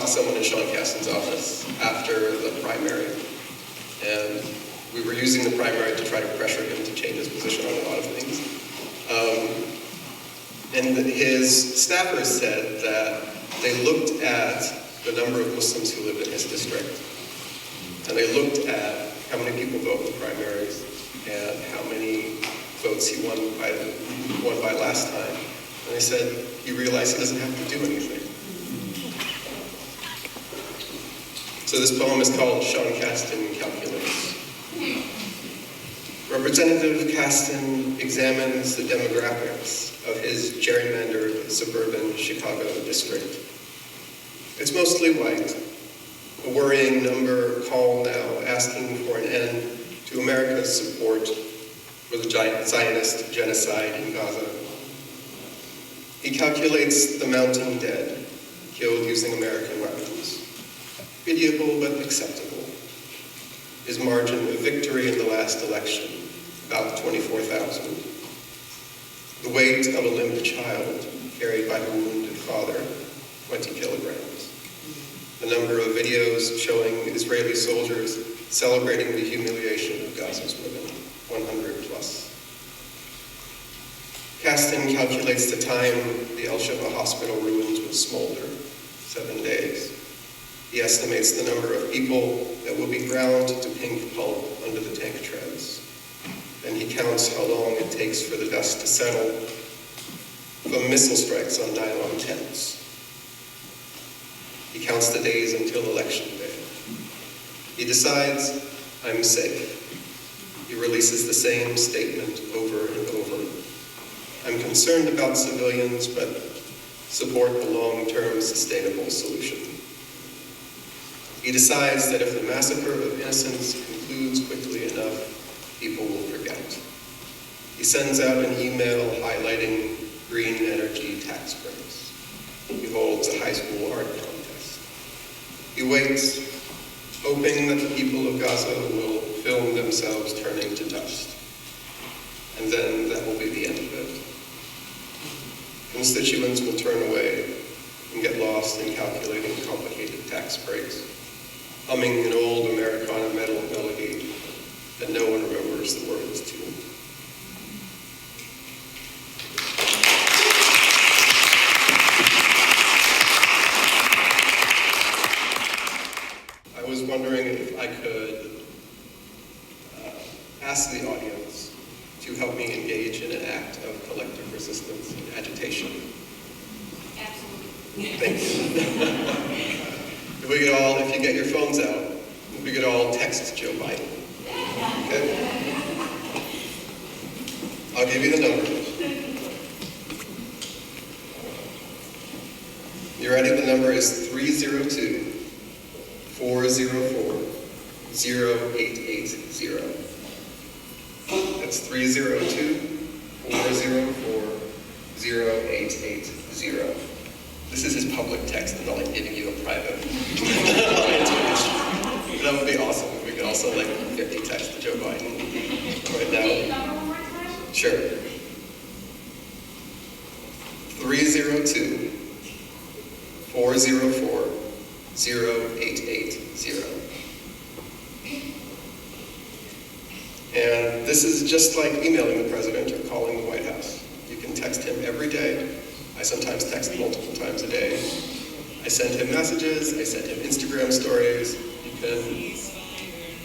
to someone in Sean Casten's office after the primary, and we were using the primary to try to pressure him to change his position on a lot of things. And his staffers said that they looked at the number of Muslims who lived in his district, and they looked at how many people vote in the primaries and how many votes he won by last time. And they said he realized he doesn't have to do anything. So this poem is called Sean Casten Calculates. Representative Casten examines the demographics of his gerrymandered suburban Chicago district. It's mostly white, a worrying number call now asking for an end to America's support for the Zionist genocide in Gaza. He calculates the mounting dead, killed using American weapons. Pitiable but acceptable. His margin of victory in the last election, about 24,000. The weight of a limp child carried by her wounded father, 20 kilograms. The number of videos showing Israeli soldiers celebrating the humiliation of Gaza's women, 100 plus. Casten calculates the time the El Shifa hospital ruins would smolder, 7 days. He estimates the number of people that will be ground to pink pulp under the tank treads. And he counts how long it takes for the dust to settle from missile strikes on nylon tents. He counts the days until election day. He decides, I'm safe. He releases the same statement over and over. I'm concerned about civilians, but support the long-term sustainable solution. He decides that if the massacre of innocents concludes quickly enough, people will forget. He sends out an email highlighting green energy tax breaks. He holds a high school art contest. He waits, hoping that the people of Gaza will film themselves turning to dust. And then that will be the end of it. Constituents will turn away and get lost in calculating complicated tax breaks, humming an old Americana metal melody that no one remembers the words to. I was wondering if I could ask the audience to help me engage in an act of collective resistance and agitation. Absolutely. Thank you. If we could all, if you get your phones out, we could all text Joe Biden. Okay? I'll give you the number. You ready? The number is 302-404-0880. That's 302-404-0880. This is his public text, and not like giving you a private That would be awesome if we could also like 50 text to Joe Biden right now. Sure. 302-404-0880. And this is just like emailing the president or calling the White House. You can text him every day. I sometimes text multiple times a day. I send him messages, I send him Instagram stories. You can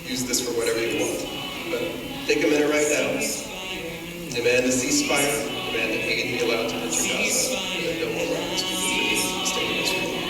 use this for whatever you want. But take a minute right now. Demand a ceasefire, demand that aid be allowed to enter Gaza, and that no more weapons be distributed to the state of Israel.